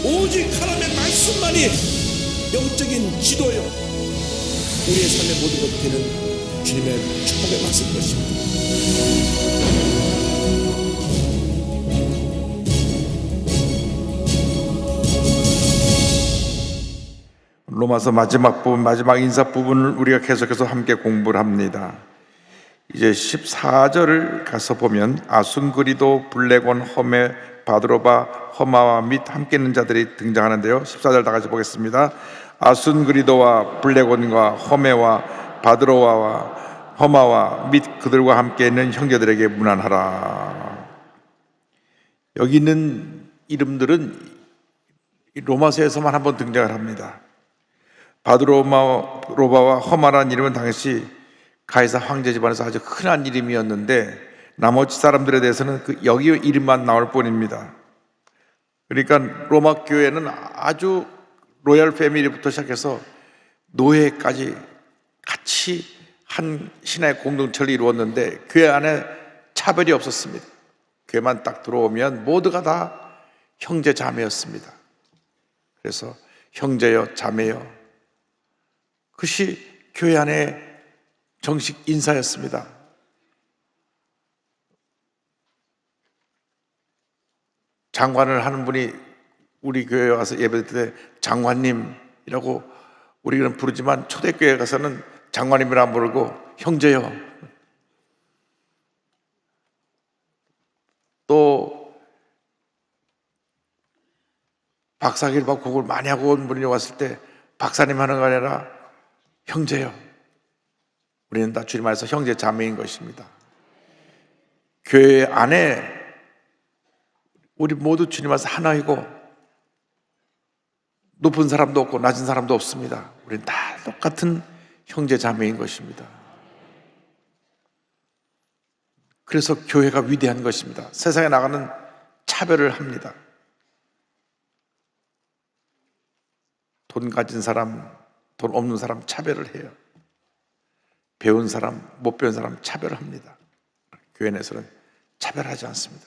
오직 하나님의 말씀만이 영적인 지도요, 우리의 삶의 모든 것이 되는 주님의 축복의 말씀인 것입니다. 로마서 마지막 부분, 마지막 인사 부분을 우리가 계속해서 함께 공부를 합니다. 이제 14절을 가서 보면 아순그리도, 블레곤, 허메, 바드로바, 허마와 및 함께 있는 자들이 등장하는데요. 14절 다 같이 보겠습니다. 아순그리도와 블레곤과 허메와 바드로와와 허마와 및 그들과 함께 있는 형제들에게 문안하라. 여기 있는 이름들은 로마서에서만 한번 등장을 합니다. 바드로바와 허마라는 이름은 당시 가이사 황제 집안에서 아주 흔한 이름이었는데 나머지 사람들에 대해서는 여기 이름만 나올 뿐입니다. 그러니까 로마 교회는 아주 로얄 패밀리부터 시작해서 노예까지 같이 한 신화의 공동체를 이루었는데 교회 안에 차별이 없었습니다. 교회만 딱 들어오면 모두가 다 형제 자매였습니다. 그래서 형제여 자매여, 그것이 교회 안에 정식 인사였습니다. 장관을 하는 분이 우리 교회에 와서 예배 때 장관님이라고 우리는 부르지만 초대교회 가서는 장관님이라 안 부르고 형제요. 또 박사기를 공부를 많이 하고 온 분이 왔을 때 박사님 하는 거 아니라 형제요. 우리는 다 주님 안에서 형제 자매인 것입니다. 교회 안에 우리 모두 주님 안에서 하나이고 높은 사람도 없고 낮은 사람도 없습니다. 우리는 다 똑같은 형제 자매인 것입니다. 그래서 교회가 위대한 것입니다. 세상에 나가는 차별을 합니다. 돈 가진 사람, 돈 없는 사람 차별을 해요. 배운 사람, 못 배운 사람 차별을 합니다. 교회 내에서는 차별하지 않습니다.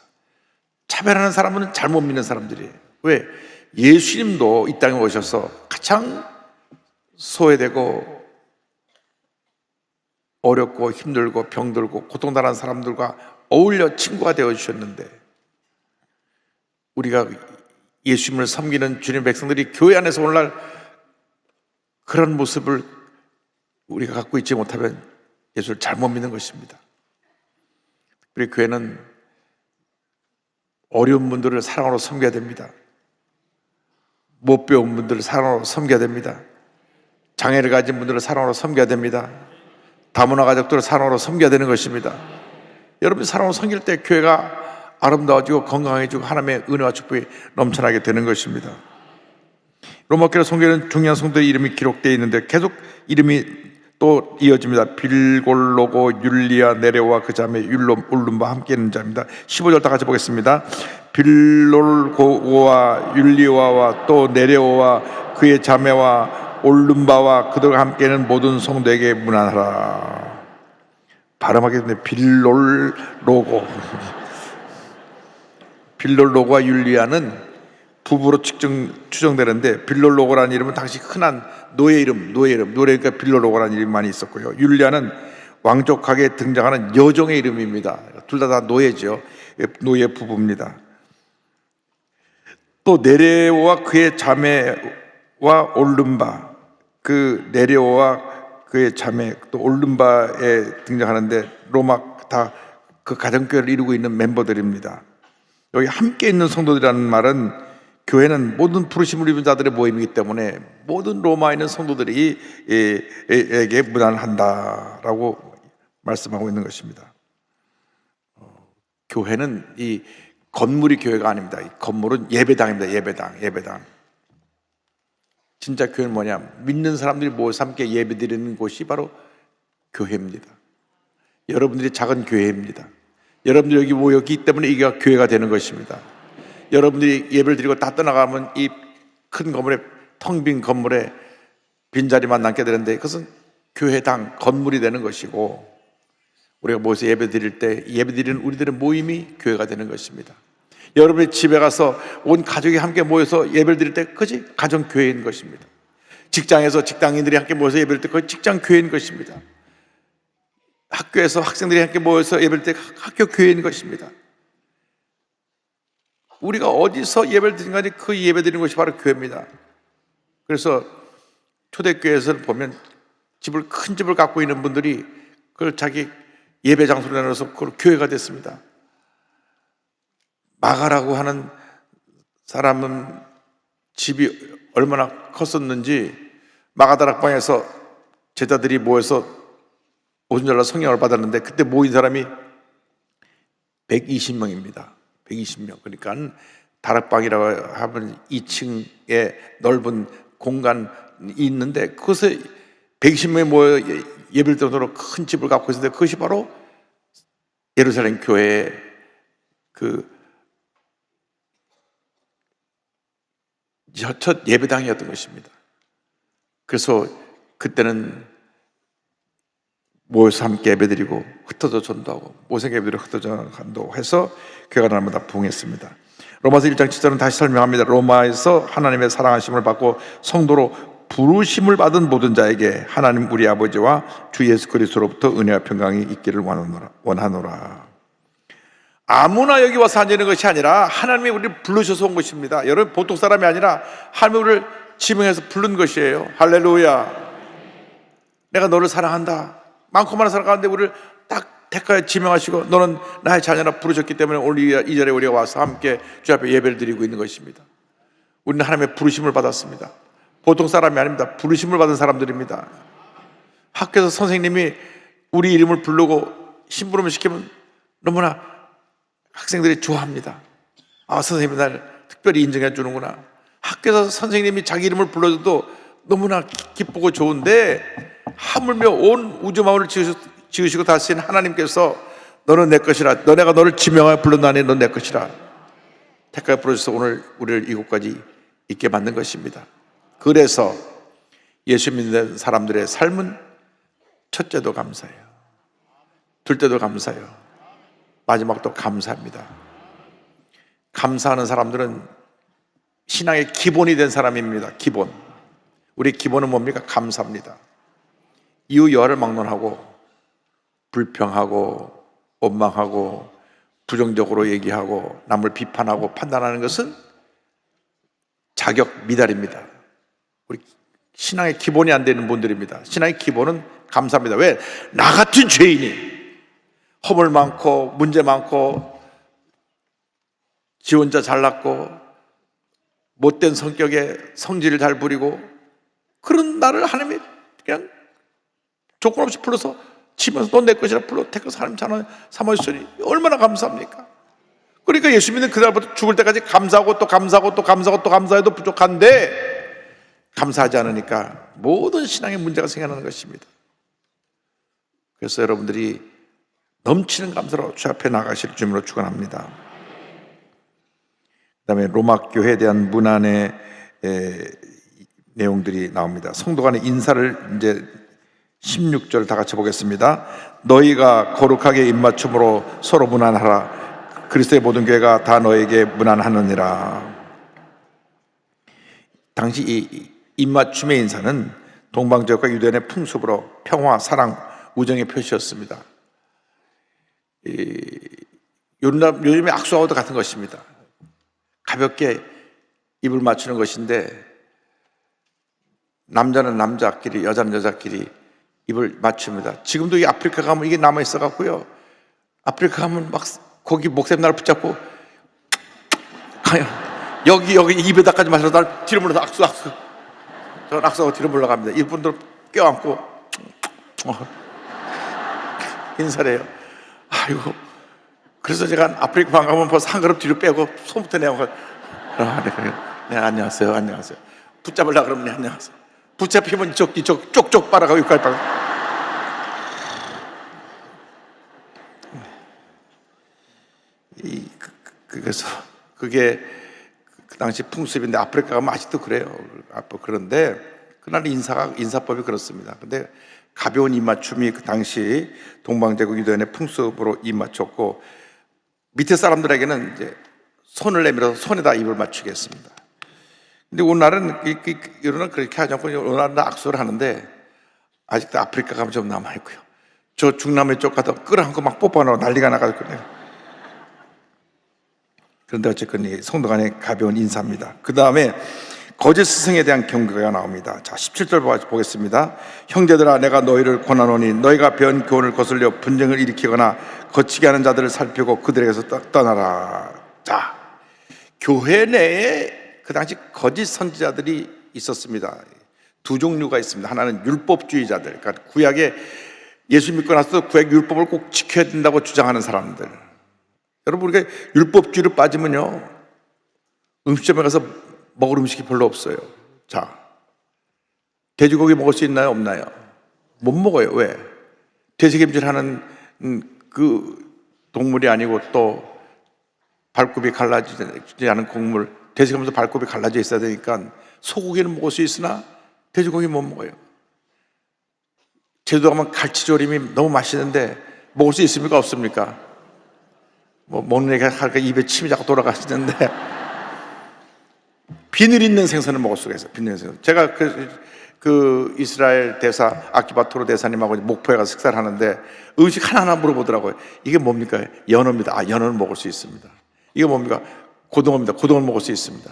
차별하는 사람은 잘못 믿는 사람들이에요. 왜? 예수님도 이 땅에 오셔서 가장 소외되고 어렵고 힘들고 병들고 고통당하는 사람들과 어울려 친구가 되어주셨는데, 우리가 예수님을 섬기는 주님 백성들이 교회 안에서 오늘날 그런 모습을 우리가 갖고 있지 못하면 예수를 잘못 믿는 것입니다. 우리 교회는 어려운 분들을 사랑으로 섬겨야 됩니다. 못 배운 분들을 사랑으로 섬겨야 됩니다. 장애를 가진 분들을 사랑으로 섬겨야 됩니다. 다문화 가족들을 사랑으로 섬겨야 되는 것입니다. 여러분이 사랑으로 섬길 때 교회가 아름다워지고 건강해지고 하나님의 은혜와 축복이 넘쳐나게 되는 것입니다. 로마교회 성경에는 중요한 성도의 이름이 기록되어 있는데 계속 이름이 또 이어집니다. 빌골로고, 율리아, 네레오와 그 자매 울룸바 함께 있는 자입니다. 15절 다 같이 보겠습니다. 빌골고와 율리아와 또 네레오와 그의 자매와 올룸바와 그들과 함께 있는 모든 성도에게 문안하라. 발음하게 되는데 빌골로고 빌골로고와 율리아는 부부로 추정되는데, 빌롤로고라는 이름은 당시 흔한 노예 이름, 노예니까 빌롤로고라는 이름이 많이 있었고요. 율리아는 왕족하게 등장하는 여종의 이름입니다. 둘 다 노예죠. 노예 부부입니다. 또 네레오와 그의 자매와 올룸바, 그 네레오와 그의 자매 또 올룸바에 등장하는데 로마 다 그 가정교회를 이루고 있는 멤버들입니다. 여기 함께 있는 성도들이라는 말은 교회는 모든 부르심을 입은 자들의 모임이기 때문에 모든 로마에 있는 성도들이 에게 문안한다라고 말씀하고 있는 것입니다. 교회는 이 건물이 교회가 아닙니다. 이 건물은 예배당입니다. 예배당. 진짜 교회는 뭐냐? 믿는 사람들이 모여서 함께 예배드리는 곳이 바로 교회입니다. 여러분들이 작은 교회입니다. 여러분들이 여기 모였기 때문에 이게 교회가 되는 것입니다. 여러분들이 예배를 드리고 다 떠나가면 이 큰 건물에, 텅 빈 건물에 빈자리만 남게 되는데, 그것은 교회당, 건물이 되는 것이고, 우리가 모여서 예배 드릴 때 예배 드리는 우리들의 모임이 교회가 되는 것입니다. 여러분이 집에 가서 온 가족이 함께 모여서 예배를 드릴 때 그것이 가정교회인 것입니다. 직장에서 직장인들이 함께 모여서 예배를 드릴 때 그것이 직장교회인 것입니다. 학교에서 학생들이 함께 모여서 예배를 드릴 때 학교교회인 것입니다. 우리가 어디서 예배를 드리는 간에 그 예배 드리는 것이 바로 교회입니다. 그래서 초대교회에서 보면 큰 집을 갖고 있는 분들이 그걸 자기 예배 장소로 나눠서 그걸 교회가 됐습니다. 마가라고 하는 사람은 집이 얼마나 컸었는지 마가다락방에서 제자들이 모여서 오순절날 성령을 받았는데 그때 모인 사람이 120명입니다. 120명. 그러니까 다락방이라고 하면 2층에 넓은 공간이 있는데 그것에 120명이 모여 예배를 드리도록 큰 집을 갖고 있었는데 그것이 바로 예루살렘 교회의 첫 예배당이었던 것입니다. 그래서 그때는 모여서 함께 예배드리고 흩어져 전도하고 모생 예배드리고 흩어져 전도해서 교회가 날마다 부흥했습니다. 로마서 1장 7절은 다시 설명합니다. 로마에서 하나님의 사랑하심을 받고 성도로 부르심을 받은 모든 자에게 하나님 우리 아버지와 주 예수 그리스도로부터 은혜와 평강이 있기를 원하노라. 아무나 여기 와서 앉는 것이 아니라 하나님이 우리를 부르셔서 온 것입니다. 여러분 보통 사람이 아니라 하나님이 우리를 지명해서 부른 것이에요. 할렐루야. 내가 너를 사랑한다. 많고 많은 사랑하는데 우리를 딱 택하여 지명하시고 너는 나의 자녀라 부르셨기 때문에 오늘 이 자리에 우리가 와서 함께 주 앞에 예배를 드리고 있는 것입니다. 우리는 하나님의 부르심을 받았습니다. 보통 사람이 아닙니다. 부르심을 받은 사람들입니다. 학교에서 선생님이 우리 이름을 부르고 심부름을 시키면 너무나 학생들이 좋아합니다. 아, 선생님이 날 특별히 인정해 주는구나. 학교에서 선생님이 자기 이름을 불러줘도 너무나 기쁘고 좋은데 하물며 온 우주 만물을 지으시고 다스린 하나님께서 너는 내 것이라, 너네가 너를 지명하여 불렀나니 넌 내 것이라 택하여 부르셔서 오늘 우리를 이곳까지 있게 만든 것입니다. 그래서 예수 믿는 사람들의 삶은 첫째도 감사해요, 둘째도 감사해요, 마지막도 감사합니다. 감사하는 사람들은 신앙의 기본이 된 사람입니다. 기본. 우리 기본은 뭡니까? 감사합니다. 이유 여하를 막론하고 불평하고 원망하고 부정적으로 얘기하고 남을 비판하고 판단하는 것은 자격 미달입니다. 우리 신앙의 기본이 안 되는 분들입니다. 신앙의 기본은 감사합니다. 왜? 나 같은 죄인이 허물 많고 문제 많고 지 혼자 잘났고 못된 성격에 성질을 잘 부리고 그런 나를 하나님이 그냥 조건 없이 불러서 치면서 넌 내 것이라 불러 택해서 하나님 자녀 삼으셨으니 얼마나 감사합니까? 그러니까 예수 믿는 그날부터 죽을 때까지 감사하고 또 감사하고 또 감사하고 또 감사해도 부족한데 감사하지 않으니까 모든 신앙의 문제가 생겨나는 것입니다. 그래서 여러분들이 넘치는 감사로 주 앞에 나가실 주님으로 축원합니다. 그다음에 로마 교회에 대한 문안의 내용들이 나옵니다. 성도 간의 인사를 이제 16절 다 같이 보겠습니다. 너희가 거룩하게 입맞춤으로 서로 문안하라. 그리스도의 모든 교회가 다 너에게 문안하느니라. 당시 이 입맞춤의 인사는 동방지역과 유대인의 풍습으로 평화, 사랑, 우정의 표시였습니다. 요즘에 악수하고도 같은 것입니다. 가볍게 입을 맞추는 것인데 남자는 남자끼리, 여자는 여자끼리 입을 맞춥니다. 지금도 이 아프리카 가면 이게 남아 있어 갖고요. 아프리카 가면 막 거기 목샘날 붙잡고 여기 입에다까지 마셔서 날 뒤로 물러서 악수. 저는 악수하고 뒤로 물러갑니다. 이분들 껴안고 인사를 해요. 아이고. 그래서 제가 아프리카 가면 벌써 한 그릇 뒤로 빼고 손부터 내고 네, 안녕하세요. 붙잡으려고 그러면 네, 안녕하세요. 붙잡히면 이쪽 쪽쪽 빨아가고 여기까지 빨아. 그래서 그게 그 당시 풍습인데 아프리카 가면 아직도 그래요. 그런데 그날 인사법이 그렇습니다. 근데 가벼운 입맞춤이 그 당시 동방제국 유대인의 풍습으로 입맞췄고 밑에 사람들에게는 이제 손을 내밀어서 손에다 입을 맞추게 했습니다. 근데 오늘날은 이런 그렇게 하지 않고 오늘날은 악수를 하는데 아직도 아프리카 가면 좀 남아있고요. 저 중남미 쪽 가서 끌어안고 막 뽀뽀하고 난리가 나가지고. 그런데 어쨌건 이 성도 간의 가벼운 인사입니다. 그 다음에 거짓 스승에 대한 경고가 나옵니다. 자, 17절 보겠습니다. 형제들아, 내가 너희를 권하노니 너희가 배운 교훈을 거슬려 분쟁을 일으키거나 거치게 하는 자들을 살피고 그들에게서 떠나라. 자, 교회 내에 그 당시 거짓 선지자들이 있었습니다. 두 종류가 있습니다. 하나는 율법주의자들, 그러니까 구약에 예수 믿고 나서 구약 율법을 꼭 지켜야 된다고 주장하는 사람들. 여러분, 우리가 율법주의로 빠지면요, 음식점에 가서 먹을 음식이 별로 없어요. 자, 돼지고기 먹을 수 있나요? 없나요? 못 먹어요. 왜? 돼지김질하는 그 동물이 아니고 또 발굽이 갈라지지 않은 곡물, 돼지가면서 발굽이 갈라져 있어야 되니까 소고기는 먹을 수 있으나 돼지고기 못 먹어요. 제주도 가면 갈치조림이 너무 맛있는데 먹을 수 있습니까? 없습니까? 뭐 먹는 얘기가 하니까 입에 침이 자꾸 돌아가시는데 비늘 있는 생선을 먹을 수가 있어요. 비늘 있는 생선. 제가 그 이스라엘 대사 아키바토로 대사님하고 목포에 가서 식사를 하는데 음식 하나하나 물어보더라고요. 이게 뭡니까? 연어입니다. 아, 연어는 먹을 수 있습니다. 이게 뭡니까? 고등어입니다. 고등어는 먹을 수 있습니다.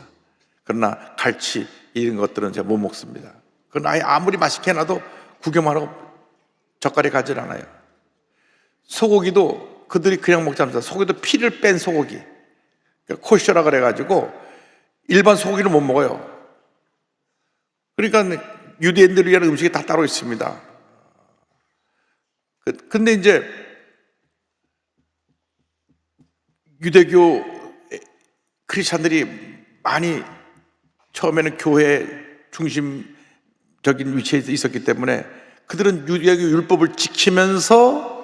그러나 갈치 이런 것들은 제가 못 먹습니다. 그러나 아무리 맛있게 해놔도 구경만 하고 젓갈이 가질 않아요. 소고기도 그들이 그냥 먹지 않습니다. 소고기도 피를 뺀 소고기, 그러니까 코셔라 그래가지고 일반 소고기를 못 먹어요. 그러니까 유대인들을 위한 음식이 다 따로 있습니다. 근데 이제 유대교 크리스찬들이 많이 처음에는 교회 중심적인 위치에 있었기 때문에 그들은 유대교 율법을 지키면서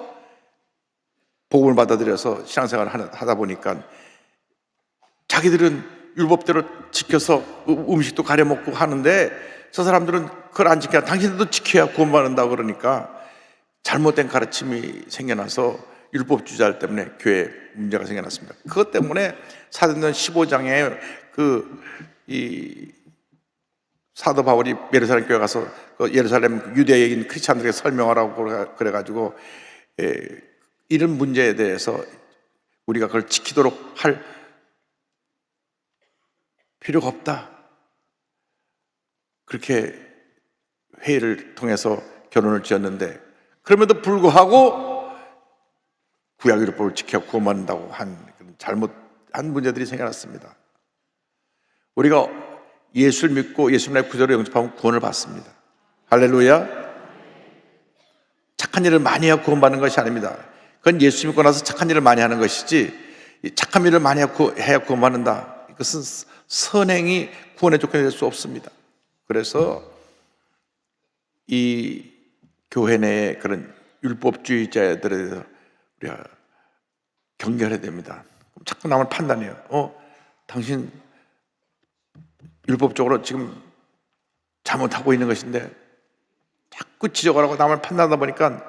복음을 받아들여서 신앙생활을 하다 보니까 자기들은 율법대로 지켜서 음식도 가려 먹고 하는데 저 사람들은 그걸 안 지켜야, 당신들도 지켜야 구원받는다고 그러니까 잘못된 가르침이 생겨나서 율법주의자 때문에 교회에 문제가 생겨났습니다. 그것 때문에 사도행전 15장에 이 사도 바울이 예루살렘 교회 가서 그 예루살렘 유대인 크리스찬들에게 설명하라고 그래가지고 이런 문제에 대해서 우리가 그걸 지키도록 할 필요가 없다, 그렇게 회의를 통해서 결론을 지었는데, 그럼에도 불구하고 구약율법을 지켜 구원받는다고 한 잘못한 문제들이 생겨났습니다. 우리가 예수를 믿고 예수님의 구조를 영접하면 구원을 받습니다. 할렐루야. 착한 일을 많이 해야 구원받는 것이 아닙니다. 그건 예수 믿고 나서 착한 일을 많이 하는 것이지, 착한 일을 많이 해야 구원받는다, 이것은 선행이 구원의 조건이 될 수 없습니다. 그래서 이 교회 내에 그런 율법주의자들에 대해서 우리가 경계해야 됩니다. 자꾸 남을 판단해요. 당신 율법적으로 지금 잘못하고 있는 것인데 자꾸 지적을 하고 남을 판단하다 보니까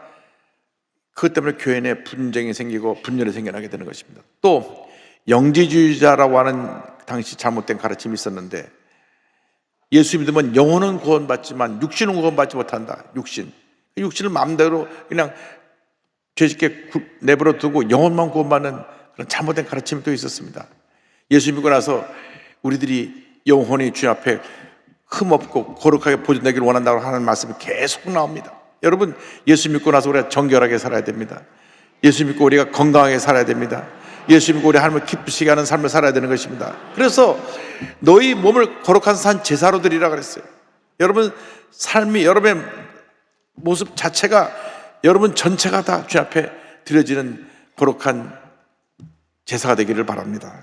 그것 때문에 교회 내에 분쟁이 생기고 분열이 생겨나게 되는 것입니다. 또 영지주의자라고 하는 당시 잘못된 가르침이 있었는데, 예수 믿으면 영혼은 구원받지만 육신은 구원받지 못한다. 육신을 마음대로 그냥 죄짓게 내버려 두고 영혼만 구원받는 그런 잘못된 가르침이 또 있었습니다. 예수 믿고 나서 우리들이 영혼이 주님 앞에 흠없고 거룩하게 보존되기를 원한다고 하는 말씀이 계속 나옵니다. 여러분, 예수 믿고 나서 우리가 정결하게 살아야 됩니다. 예수 믿고 우리가 건강하게 살아야 됩니다. 예수 믿고 우리 하나님을 기쁘시게 하는 삶을 살아야 되는 것입니다. 그래서 너희 몸을 거룩한 산 제사로 드리라 그랬어요. 여러분 삶이, 여러분의 모습 자체가, 여러분 전체가 다 주님 앞에 드려지는 거룩한 제사가 되기를 바랍니다.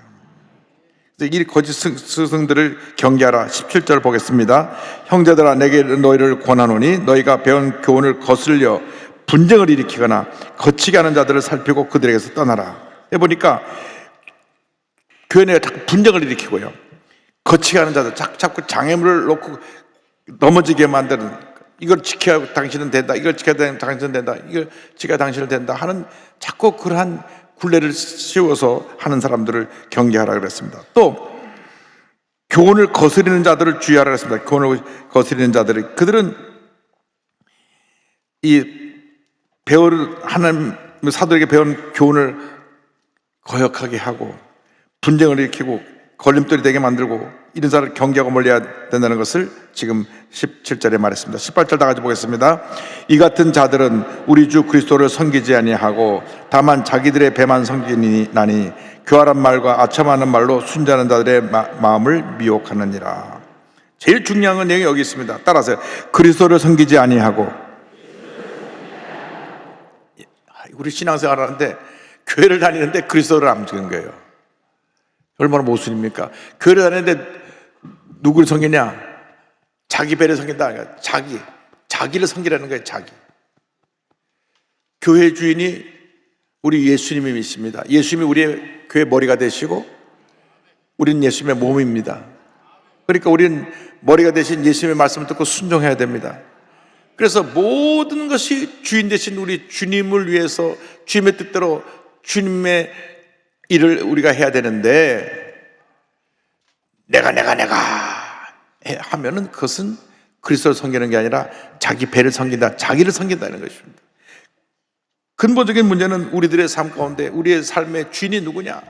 이 거짓 스승들을 경계하라. 17절 보겠습니다. 형제들아, 내게 너희를 권하노니 너희가 배운 교훈을 거슬려 분쟁을 일으키거나 거치게 하는 자들을 살피고 그들에게서 떠나라. 해보니까 교회 내에 자꾸 분쟁을 일으키고요, 거치게 하는 자들, 자꾸 장애물을 놓고 넘어지게 만드는, 이걸 지켜야 당신은 된다, 이걸 지켜야 당신은 된다, 이걸 지켜야 당신은 된다 하는 자꾸 그러한 분례를 씌워서 하는 사람들을 경계하라 그랬습니다. 또 교훈을 거스리는 자들을 주의하라 그랬습니다. 교훈을 거스리는 자들을, 그들은 이 하나님 사도에게 배운 교훈을 거역하게 하고 분쟁을 일으키고 걸림돌이 되게 만들고 이런 사람을 경계하고 멀리해야 된다는 것을 지금 17절에 말했습니다. 18절 다 같이 보겠습니다. 이 같은 자들은 우리 주 그리스도를 섬기지 아니하고 다만 자기들의 배만 섬기나니 교활한 말과 아첨하는 말로 순전한 자들의 마음을 미혹하느니라. 제일 중요한 내용이 여기 있습니다. 따라서 그리스도를 섬기지 아니하고, 우리 신앙생활 하는데 교회를 다니는데 그리스도를 안 믿는 거예요. 얼마나 모순입니까? 교회를 다니는데 누구를 섬기냐? 자기 배를 섬긴다. 자기를 섬기라는 거예요. 교회 주인이 우리 예수님이 믿습니다. 예수님이 우리의 교회 머리가 되시고 우리는 예수님의 몸입니다. 그러니까 우리는 머리가 되신 예수님의 말씀을 듣고 순종해야 됩니다. 그래서 모든 것이 주인 되신 우리 주님을 위해서 주님의 뜻대로 주님의 일을 우리가 해야 되는데, 내가 하면은 그것은 그리스도를 섬기는 게 아니라 자기 배를 섬긴다, 자기를 섬긴다는 것입니다. 근본적인 문제는 우리들의 삶 가운데 우리의 삶의 주인이 누구냐?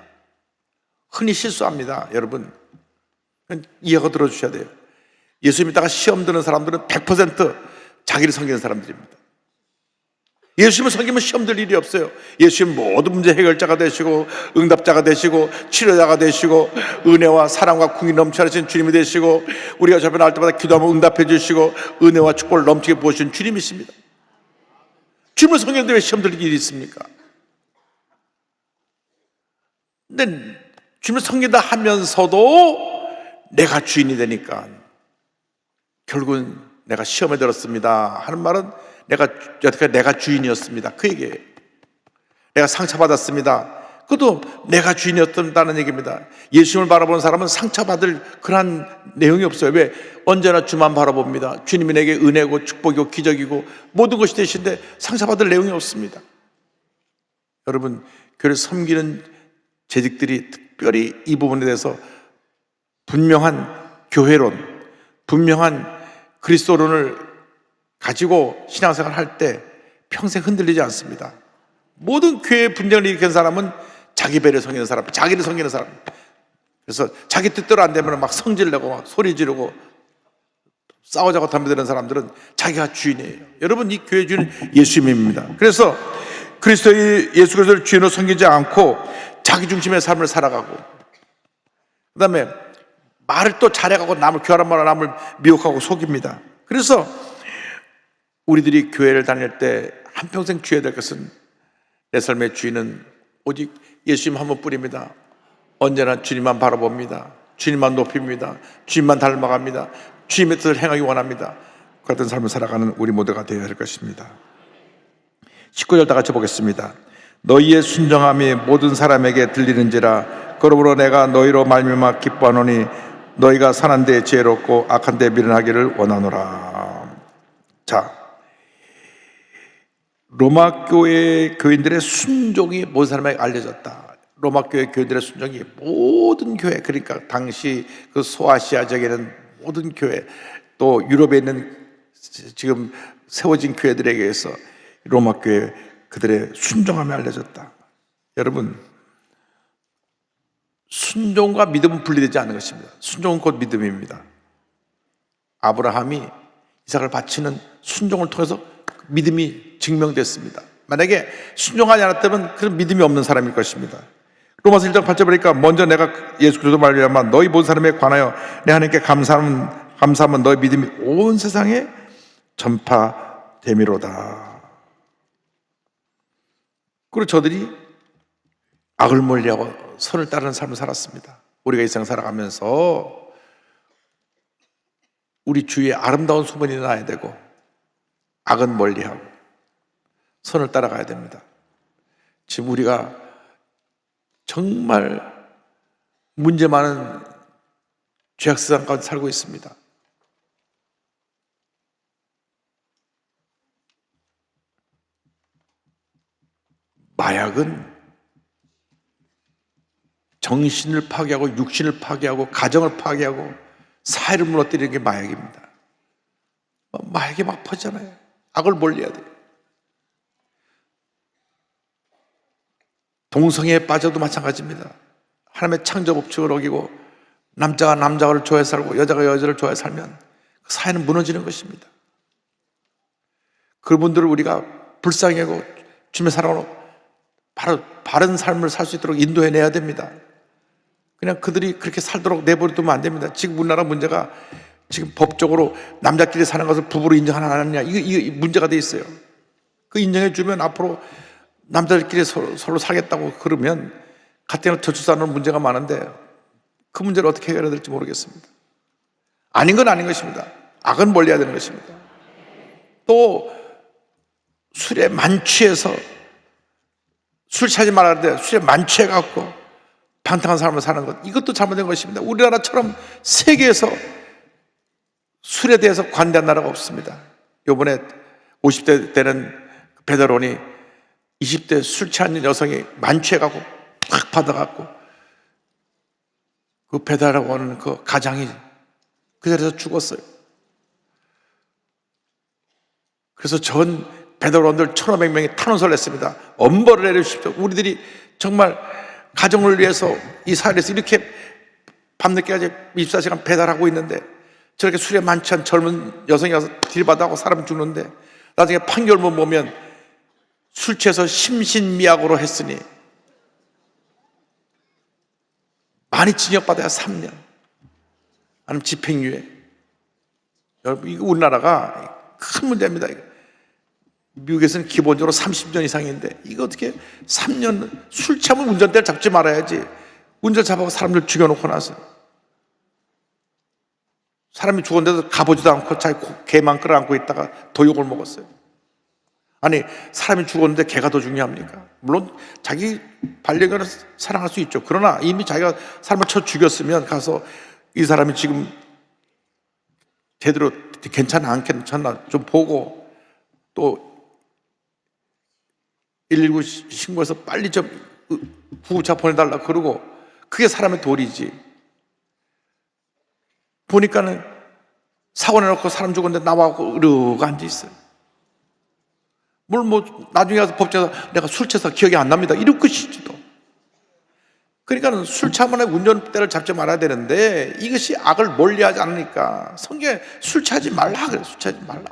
흔히 실수합니다. 여러분 이해가 들어주셔야 돼요. 예수 믿다가 시험 드는 사람들은 100% 자기를 섬기는 사람들입니다. 예수님을 섬기면 시험 들 일이 없어요. 예수님 모든 문제 해결자가 되시고 응답자가 되시고 치료자가 되시고 은혜와 사랑과 궁이 넘쳐나신 주님이 되시고 우리가 저변 할 때마다 기도하면 응답해 주시고 은혜와 축복을 넘치게 부어주신 주님이십니다. 주님을 섬기는데 왜 시험 들 일이 있습니까? 근데 주님을 섬긴다 하면서도 내가 주인이 되니까 결국은 내가 시험에 들었습니다 하는 말은 여태까지 내가 주인이었습니다, 그 얘기예요. 내가 상처받았습니다, 그것도 내가 주인이었다는 얘기입니다. 예수님을 바라보는 사람은 상처받을 그런 내용이 없어요. 왜? 언제나 주만 바라봅니다. 주님이 내게 은혜고 축복이고 기적이고 모든 것이 되신데 상처받을 내용이 없습니다. 여러분, 교회를 섬기는 재직들이 특별히 이 부분에 대해서 분명한 교회론, 분명한 그리스도론을 가지고 신앙생활을 할 때 평생 흔들리지 않습니다. 모든 교회의 분쟁을 일으키는 사람은 자기 배를 섬기는 사람, 자기를 섬기는 사람. 그래서 자기 뜻대로 안 되면 막 성질내고 막 소리 지르고 싸우자고 덤벼드는 사람들은 자기가 주인이에요. 여러분, 이 교회 주인은 예수님입니다. 그래서 예수 그리스도를 주인으로 섬기지 않고 자기 중심의 삶을 살아가고, 그 다음에 말을 또 잘해가고 남을 교활한 말로 남을 미혹하고 속입니다. 그래서 우리들이 교회를 다닐 때 한평생 주의해야 될 것은, 내 삶의 주인은 오직 예수님 한 분뿐입니다. 언제나 주님만 바라봅니다. 주님만 높입니다. 주님만 닮아갑니다. 주님의 뜻을 행하기 원합니다. 그 같은 삶을 살아가는 우리 모두가 되어야 할 것입니다. 19절 다 같이 보겠습니다. 너희의 순정함이 모든 사람에게 들리는지라. 그러므로 내가 너희로 말미암아 기뻐하노니 너희가 선한 데 지혜롭고 악한 데 미련하기를 원하노라. 자, 로마 교회 교인들의 순종이 모든 사람에게 알려졌다. 로마 교회 교인들의 순종이 모든 교회, 그러니까 당시 그 소아시아 지역에는 모든 교회, 또 유럽에 있는 지금 세워진 교회들에게 의해서 로마 교회 그들의 순종함이 알려졌다. 여러분, 순종과 믿음은 분리되지 않는 것입니다. 순종은 곧 믿음입니다. 아브라함이 이삭을 바치는 순종을 통해서 믿음이 증명됐습니다. 만약에 순종하지 않았다면 그런 믿음이 없는 사람일 것입니다. 로마서 1장 8절 보니까 먼저 내가 예수 그리스도 말미암아 너희 모든 사람에 관하여 내 하나님께 감사하면 너희 믿음이 온 세상에 전파됨이로다. 그리고 저들이 악을 멀리하고 선을 따르는 삶을 살았습니다. 우리가 이 세상 살아가면서 우리 주위에 아름다운 소문이 나야 되고 악은 멀리하고 선을 따라가야 됩니다. 지금 우리가 정말 문제 많은 죄악세상 가운데 살고 있습니다. 마약은 정신을 파괴하고 육신을 파괴하고 가정을 파괴하고 사회를 무너뜨리는 게 마약입니다. 마약이 막 퍼지잖아요. 악을 멀리해야 돼요. 동성애에 빠져도 마찬가지입니다. 하나님의 창조 법칙을 어기고 남자가 남자를 좋아해 살고 여자가 여자를 좋아해 살면 그 사회는 무너지는 것입니다. 그분들을 우리가 불쌍히 하고 주님의 사랑으로 바로 바른 삶을 살 수 있도록 인도해내야 됩니다. 그냥 그들이 그렇게 살도록 내버려두면 안 됩니다. 지금 우리나라 문제가 지금 법적으로 남자끼리 사는 것을 부부로 인정하느냐 안 하느냐 이게 문제가 돼 있어요. 그 인정해 주면 앞으로 남자들끼리 서로 살겠다고 그러면 가뜩이나 저출산으로 문제가 많은데 그 문제를 어떻게 해결해야 될지 모르겠습니다. 아닌 건 아닌 것입니다. 악은 멀리해야 되는 것입니다. 또 술에 만취해서 술 취하지 말아야 돼. 술에 만취해갖고 방탕한 삶을 사는 것, 이것도 잘못된 것입니다. 우리나라처럼 세계에서 술에 대해서 관대한 나라가 없습니다. 요번에 50대 되는 베드로니 20대 술 취한 여성이 만취해갖고 탁 받아갖고 그 베드로라고 하는 그 가장이 그 자리에서 죽었어요. 그래서 전 베드로원들 1,500명이 탄원서를 냈습니다. 엄벌을 내려주십시오. 우리들이 정말 가정을 위해서 이 사회에서 이렇게 밤늦게까지 24시간 배달하고 있는데 저렇게 술에 만취한 젊은 여성이 와서 들이받아하고 사람 죽는데 나중에 판결문 보면 술 취해서 심신미약으로 했으니 많이 징역받아야 3년 아니면 집행유예. 여러분, 이거 우리나라가 큰 문제입니다. 미국에서는 기본적으로 30년 이상인데 이거 어떻게 3년. 술 취하면 운전대를 잡지 말아야지 운전 잡아서 사람들 죽여놓고 나서 사람이 죽었는데도 가보지도 않고 자기 개만 끌어안고 있다가 더 욕을 먹었어요. 아니, 사람이 죽었는데 개가 더 중요합니까? 물론 자기 반려견을 사랑할 수 있죠. 그러나 이미 자기가 사람을 쳐 죽였으면 가서 이 사람이 지금 제대로 괜찮아 안 괜찮나 좀 보고 또 119 신고해서 빨리 좀 구급차 보내달라 그러고, 그게 사람의 도리지. 보니까는 사고 내놓고 사람 죽었는데 나와갖고 으르고 앉아있어요. 뭘 나중에 가서 법정에서 내가 술 취해서 기억이 안 납니다 이럴 것이지도. 그러니까 술 취하면 운전대를 잡지 말아야 되는데 이것이 악을 멀리하지 않으니까 성경에 술 취하지 말라 그래요. 술 취하지 말라.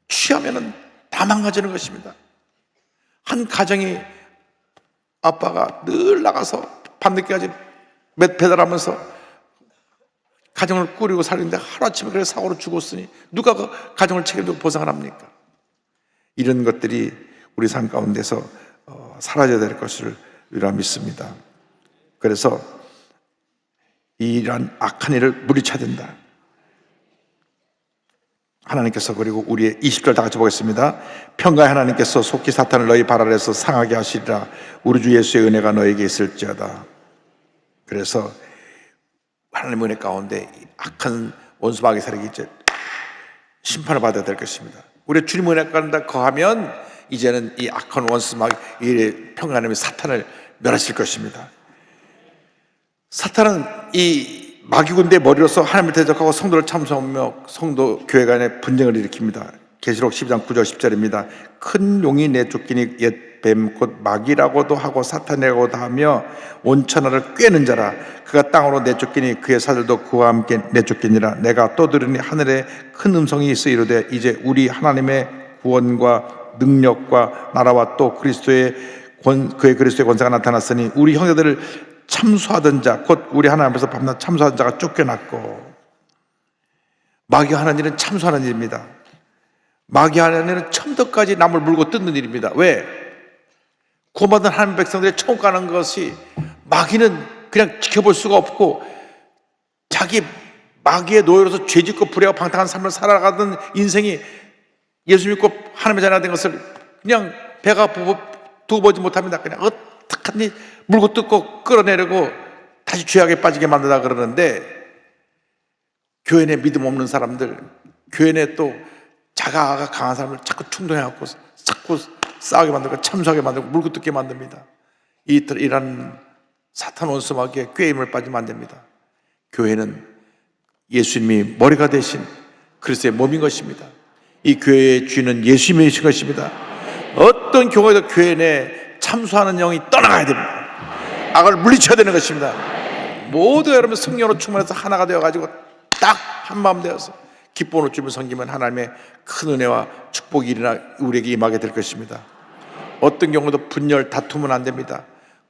취하면은 다 망가지는 것입니다. 한 가정이 아빠가 늘 나가서 밤늦게까지 배달하면서 가정을 꾸리고 살리는데 하루아침에 그래 사고로 죽었으니 누가 그 가정을 책임지고 보상을 합니까? 이런 것들이 우리 삶 가운데서 사라져야 될 것을 우리가 믿습니다. 그래서 이러한 악한 일을 물리쳐야 된다. 하나님께서, 그리고 우리의 20절 다 같이 보겠습니다. 평가의 하나님께서 속히 사탄을 너희 발 아래에서 상하게 하시리라. 우리 주 예수의 은혜가 너에게 있을지어다. 그래서 하나님의 은혜 가운데 악한 원수 마귀 세력이 이제 심판을 받아야 될 것입니다. 우리 주님의 은혜 가운데 거하면 이제는 이 악한 원수 마귀, 이 평강의 하나님이 사탄을 멸하실 것입니다. 사탄은 이 마귀 군대의 머리로서 하나님을 대적하고 성도를 참소하며 성도 교회 간의 분쟁을 일으킵니다. 계시록 12장 9절 10절입니다. 큰 용이 내쫓기니 옛 뱀 곧 마귀라고도 하고 사탄이라고도 하며 온 천하를 꿰는 자라. 그가 땅으로 내쫓기니 그의 사들도 그와 함께 내쫓기니라. 내가 또 들으니 하늘에 큰 음성이 있어 이르되 이제 우리 하나님의 구원과 능력과 나라와 또 그리스도의 그의 그리스도의 권세가 나타났으니 우리 형제들을 참수하던 자, 곧 우리 하나님 앞에서 밤낮 참수하던 자가 쫓겨났고. 마귀가 하는 일은 참수하는 일입니다. 마귀가 하는 일은 처음부터까지 남을 물고 뜯는 일입니다. 왜? 구원받은 하나님 백성들의 천국 가는 것이 마귀는 그냥 지켜볼 수가 없고 자기 마귀의 노예로서 죄짓고 불의하고 방탕한 삶을 살아가던 인생이 예수 믿고 하나님의 자녀가 된 것을 그냥 배가 두고 보지 못합니다. 그냥 어떡하니 물고 뜯고 끌어내려고 다시 죄악에 빠지게 만들다 그러는데, 교회 내 믿음 없는 사람들, 교회 내 또 자가가 강한 사람을 자꾸 충동해갖고 자꾸 싸우게 만들고 참수하게 만들고 물고 뜯게 만듭니다. 이런 사탄 원수마귀의 꾀에 힘을 빠지면 안 됩니다. 교회는 예수님이 머리가 되신 그리스도의 몸인 것입니다. 이 교회의 주인은 예수님이신 것입니다. 어떤 경우에도 교회 내에 참소하는 영이 떠나가야 됩니다. 악을 물리쳐야 되는 것입니다. 모두 여러분 성령으로 충만해서 하나가 되어가지고 딱 한마음 되어서 기쁨으로 주님을 섬기면 하나님의 큰 은혜와 축복이 일어나 우리에게 임하게 될 것입니다. 어떤 경우도 분열, 다투면 안 됩니다.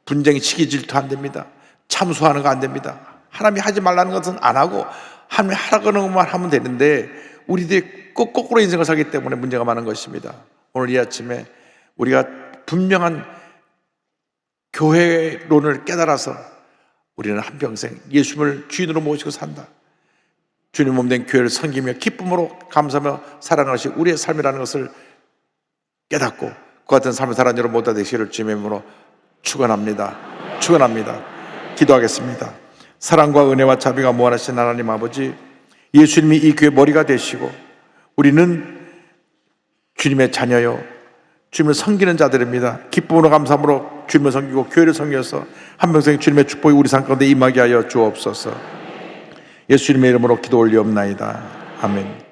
분쟁, 시기, 질투 안 됩니다. 참소하는 거 안 됩니다. 하나님이 하지 말라는 것은 안 하고 하나님이 하라고 하는 것만 하면 되는데 우리들이 거꾸로 인생을 살기 때문에 문제가 많은 것입니다. 오늘 이 아침에 우리가 분명한 교회론을 깨달아서 우리는 한평생 예수님을 주인으로 모시고 산다. 주님 몸된 교회를 섬기며 기쁨으로 감사하며 살아가시 우리의 삶이라는 것을 깨닫고 그 같은 삶을 살아가는 여러분 모두 되시기를 주님의 이름으로 축원합니다. 기도하겠습니다. 사랑과 은혜와 자비가 무한하신 하나님 아버지, 예수님이 이 교회 머리가 되시고 우리는 주님의 자녀요 주님을 섬기는 자들입니다. 기쁨으로 감사함으로 주님을 섬기고 교회를 섬겨서 한평생 주님의 축복이 우리 삶 가운데 임하게 하여 주옵소서. 예수님의 이름으로 기도 올리옵나이다. 아멘.